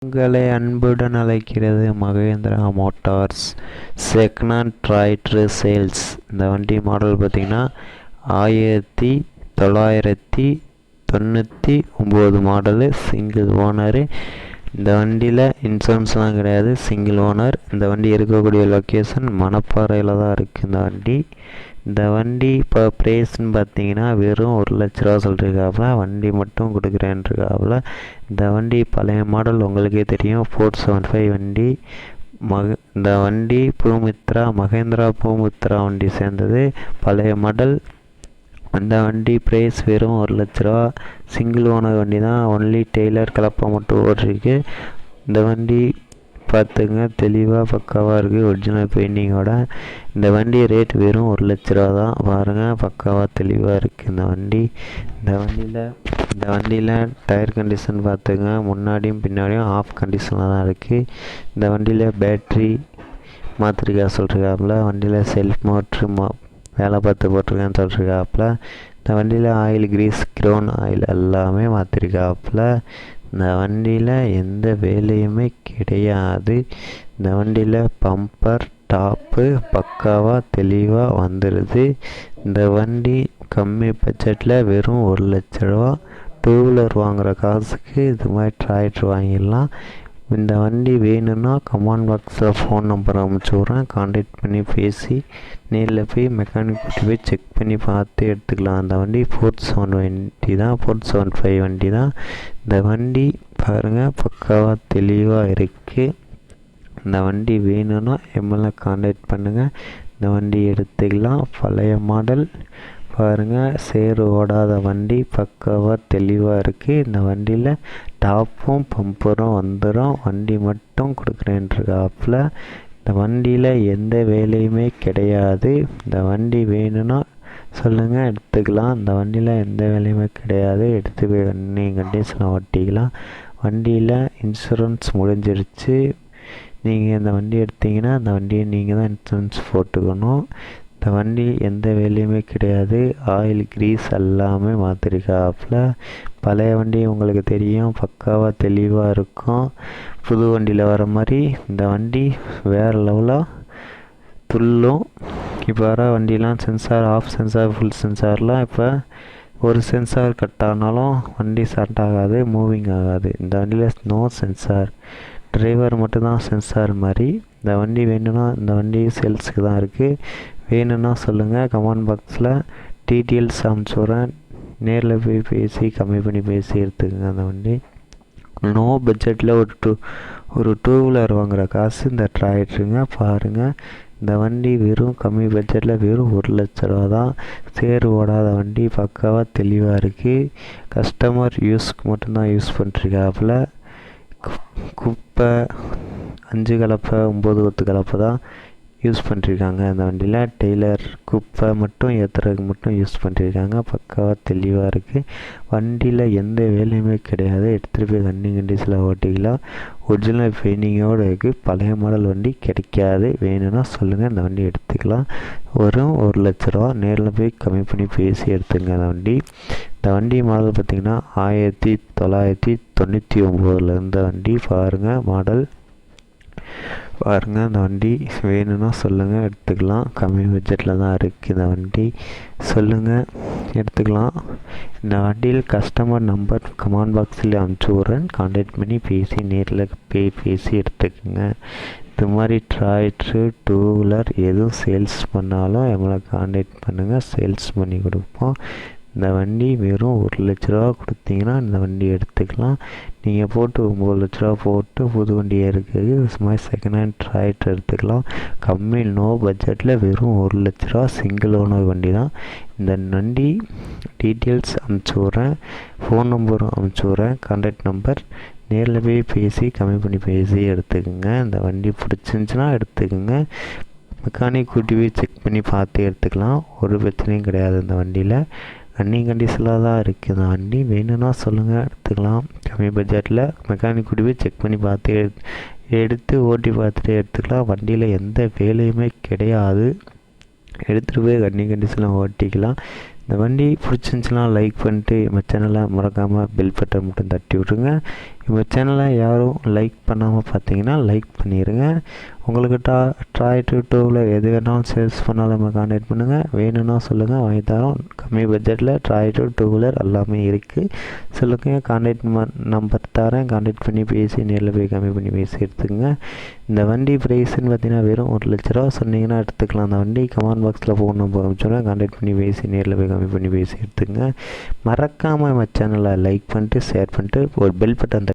உங்களை அன்புடன் அழைக்கிறது Mahindra motors second tractor sales. இந்த வண்டி மாடல் பார்த்திங்கன்னா 1999 மாடலு, சிங்கிள் ஓனரு. இந்த வண்டியில் இன்சூரன்ஸ்லாம் கிடையாது, சிங்கிள் ஓனர். இந்த வண்டி இருக்கக்கூடிய லொக்கேஷன் மணப்பாறையில் தான் இருக்குது. இந்த வண்டி இப்போ ப்ரைஸ்ன்னு பார்த்தீங்கன்னா வெறும் 1,00,000 சொல்லியிருக்காப்புல. வண்டி மட்டும் கொடுக்குறேன்ருக்காப்புல. இந்த வண்டி பழைய மாடல், உங்களுக்கே தெரியும், 475 வண்டி. இந்த வண்டி மகேந்திரா பூமித்ரா வண்டி சேர்ந்தது, பழைய மாடல். அந்த வண்டி ப்ரைஸ் வெறும் 1,00,000. சிங்கிள் ஓனர் வண்டி தான், ஒன்லி டெய்லர் கலப்பை மட்டும் ஓடிருக்கு. இந்த வண்டி பார்த்துங்க, தெளிவாக பக்காவாக இருக்குது, ஒரிஜினல் பெயிண்டிங்கோட. இந்த வண்டி ரேட் வெறும் 1,00,000 தான். பாருங்கள், பக்காவாக தெளிவாக இருக்குது இந்த வண்டி. இந்த வண்டியில் டயர் கண்டிஷன் பார்த்துங்க, முன்னாடியும் பின்னாடியும் ஆஃப் கண்டிஷனில் தான் இருக்குது. இந்த வண்டியில் பேட்ரி மாற்றிருக்கா சொல்லிருக்காப்புல. வண்டியில் செல்ஃப் மோட்ரு வேலை பார்த்து போட்டிருக்கேன்னு சொல்லிருக்காப்புல. இந்த வண்டியில் ஆயில், கிரீஸ், க்ரௌன் ஆயில் எல்லாமே மாற்றிருக்காப்புல. இந்த வண்டியில் எந்த வேலையுமே கிடையாது. இந்த வண்டியில் பம்பர் டாப்பு பக்காவாக தெளிவாக வந்துடுது. இந்த வண்டி கம்மி பட்ஜெட்டில் வெறும் 1,00,000. டூ வீலர் வாங்குகிற காசுக்கு இது மாதிரி டிராக்டர் வாங்கிடலாம். இந்த வண்டி வேணும்னா கமெண்ட் பாக்ஸில் ஃபோன் நம்பர் அனுப்பிச்சி விட்றேன், கான்டாக்ட் பண்ணி பேசி நேரில் போய் மெக்கானிக் கூட்டி போய் செக் பண்ணி பார்த்து எடுத்துக்கலாம். அந்த வண்டி 475 வண்டி தான், 475 வண்டி தான். இந்த வண்டி பாருங்கள், பக்காவாக தெளிவாக இருக்குது. இந்த வண்டி வேணும்னா எம்எல்ஏ கான்டாக்ட் பண்ணுங்கள், இந்த வண்டி எடுத்துக்கலாம். பழைய மாடல் பாருங்கள், சேறு ஓடாத வண்டி, பக்காவாக தெளிவாக இருக்குது. இந்த வண்டியில் டாப்பும் பம்பரும் வந்துடும், வண்டி மட்டும் கொடுக்குறேன்ருக்காப்புல. இந்த வண்டியில் எந்த வேலையுமே கிடையாது. இந்த வண்டி வேணும்னா சொல்லுங்கள், எடுத்துக்கலாம். இந்த வண்டியில் எந்த வேலையுமே கிடையாது, எடுத்து போய் கண்டிஷனில் ஓட்டிக்கலாம். வண்டியில் இன்சூரன்ஸ் முடிஞ்சிருச்சு. நீங்கள் இந்த வண்டி எடுத்தீங்கன்னா அந்த வண்டியை நீங்கள் தான் இன்சூரன்ஸ் போட்டுக்கணும். இந்த வண்டி எந்த வேலையுமே கிடையாது, ஆயில், கிரீஸ் எல்லாமே மாற்றிருக்காப்புல. பழைய வண்டி உங்களுக்கு தெரியும், பக்காவாக தெளிவாக இருக்கும். புது வண்டியில் வர மாதிரி இந்த வண்டி வேறு லெவலாக துள்ளும். இப்போ வர வண்டிலாம் சென்சார், ஆஃப் சென்சார், ஃபுல் சென்சார்லாம் இப்போ ஒரு சென்சார் கட் ஆனாலும் வண்டி ஸ்டார்ட் ஆகாது, மூவிங் ஆகாது. இந்த வண்டியில் நோ சென்சார், டிரைவர் மட்டும்தான் சென்சார் மாதிரி. இந்த வண்டி வேணும்னா இந்த வண்டி சேல்ஸுக்கு தான் இருக்குது. வேணும்னா சொல்லுங்கள், கமெண்ட் பாக்ஸில் டீட்டெயில்ஸ் அனுப்பிச்சுட்றேன், நேரில் போய் பேசி கம்மி பண்ணி பேசி எடுத்துக்கோங்க. அந்த வண்டி நோ பட்ஜெட்டில் ஒரு டூ வீலர் வாங்குகிற காசு இந்த டிராக்டருங்க. பாருங்கள், இந்த வண்டி வெறும் கம்மி பட்ஜெட்டில் வெறும் 1,00,000 தான். சேறு ஓடாத வண்டி, பக்காவாக தெளிவாக இருக்குது. கஸ்டமர் யூஸ்க்கு மட்டும்தான் யூஸ் பண்ணிருக்காப்புல. குப்பை 5 கலப்பை 9 கொத்து கலப்பை தான் யூஸ் பண்ணிருக்காங்க. அந்த வண்டியில் டெய்லர் குப்பை மட்டும் ஏற்றுறதுக்கு மட்டும் யூஸ் பண்ணிருக்காங்க. பக்காவாக தெளிவாக இருக்குது. வண்டியில் எந்த வேலையுமே கிடையாது, எடுத்துகிட்டு போய் கண்டிஷனில் ஓட்டிக்கலாம். ஒரிஜினல் பெயிண்டிங்கோடு இருக்குது. பழைய மாடல் வண்டி கிடைக்காது. வேணும்னா சொல்லுங்கள், இந்த வண்டி எடுத்துக்கலாம். வரும் 1,00,000. நேரில் போய் கம்மி பண்ணி பேசி எடுத்துங்க அந்த வண்டி. இந்த வண்டி மாடல் பார்த்திங்கன்னா 1999 இருந்த வண்டி. பாருங்கள் மாடல், பாருங்கள். இந்த வண்டி வேணும்னா சொல்லுங்கள், எடுத்துக்கலாம். கம்மி பட்ஜெட்டில் தான் இருக்குது இந்த வண்டி. சொல்லுங்கள், எடுத்துக்கலாம். இந்த வண்டியில் கஸ்டமர் நம்பர் கமெண்ட் பாக்ஸில் அனுப்பிச்சி விட்றேன், கான்டாக்ட் பண்ணி பேசி நேரில் பேசி எடுத்துக்கோங்க. இது மாதிரி டிராக்டரு, டூ வீலர் எதுவும் சேல்ஸ் பண்ணாலும் எங்களை கான்டாக்ட் பண்ணுங்கள், சேல்ஸ் பண்ணி கொடுப்போம். இந்த வண்டி வெறும் 1,00,000 கொடுத்தீங்கன்னா இந்த வண்டி எடுத்துக்கலாம். நீங்கள் போட்டு 9,00,000 போட்டு புது வண்டியாக இருக்குது, சும்மா செகண்ட் ஹேண்ட் டிராக்டர் எடுத்துக்கலாம். கம்மி நோ பட்ஜெட்டில் வெறும் 1,00,000 சிங்கிள் ஓனர் வண்டி தான். இந்த வண்டி டீட்டெயில்ஸ் அனுப்பிச்சி விட்றேன், ஃபோன் நம்பரும் அனுப்பிச்சி விட்றேன், கான்டாக்ட் நம்பர். நேரில் போய் பேசி கம்மி பண்ணி பேசி எடுத்துக்கோங்க. இந்த வண்டி பிடிச்சிருந்துச்சின்னா எடுத்துக்கோங்க. மெக்கானிக் கூட்டி போய் செக் பண்ணி பார்த்து எடுத்துக்கலாம், ஒரு பிரச்சனையும் கிடையாது. இந்த வண்டியில் ரன்னிங் கண்டிஷனில் தான் இருக்குது இந்த வண்டி. வேணும்னா சொல்லுங்கள், எடுத்துக்கலாம். கம்மி பட்ஜெட்டில் மெக்கானிக் கூட்டி போய் செக் பண்ணி பார்த்து எடுத்து ஓட்டி பார்த்துட்டு எடுத்துக்கலாம். வண்டியில் எந்த வேலையுமே கிடையாது, எடுத்துகிட்டு போய் ரன்னிங் கண்டிஷனில் ஓட்டிக்கலாம். இந்த வண்டி பிடிச்சிருந்துச்சுன்னா லைக் பண்ணிட்டு நம்ம சேனலை மறக்காமல் பெல் பட்டன் மட்டும் தட்டி விட்ருங்க. நம்ம சேனலை யாரும் லைக் பண்ணாமல் பார்த்தீங்கன்னா லைக் பண்ணிடுங்க. உங்களுக்கு ட்ராய் டூவில் எது வேணாலும் சேல்ஸ் பண்ணாலும் நம்ம கான்டாக்ட் பண்ணுங்கள். வேணும்னா சொல்லுங்கள், வாங்கி தரோம். கம்மி பட்ஜெட்டில் ட்ராய் டூ வீலர் எல்லாமே இருக்குது. சொல்லுங்கள், கான்டாக்ட் நம்பர் தரேன், கான்டாக்ட் பண்ணி பேசி நேரில் போய் கம்மி பண்ணி பேசி எடுத்துக்கங்க. இந்த வண்டி ப்ரைஸ்ன்னு பார்த்தீங்கன்னா வெறும் 1,00,000 சொன்னீங்கன்னா எடுத்துக்கலாம். அந்த வண்டி கமெண்ட் பாக்ஸில் ஃபோன் நம்பர் அனுப்பிச்சுடுவேன், கான்டாக்ட் பண்ணி பேசி நேரில் போய் கம்மி பண்ணி பேசி எடுத்துக்கங்க. மறக்காமல் நம்ம சேனலை லைக் பண்ணிட்டு ஷேர் பண்ணிட்டு ஒரு பெல் பட்டன்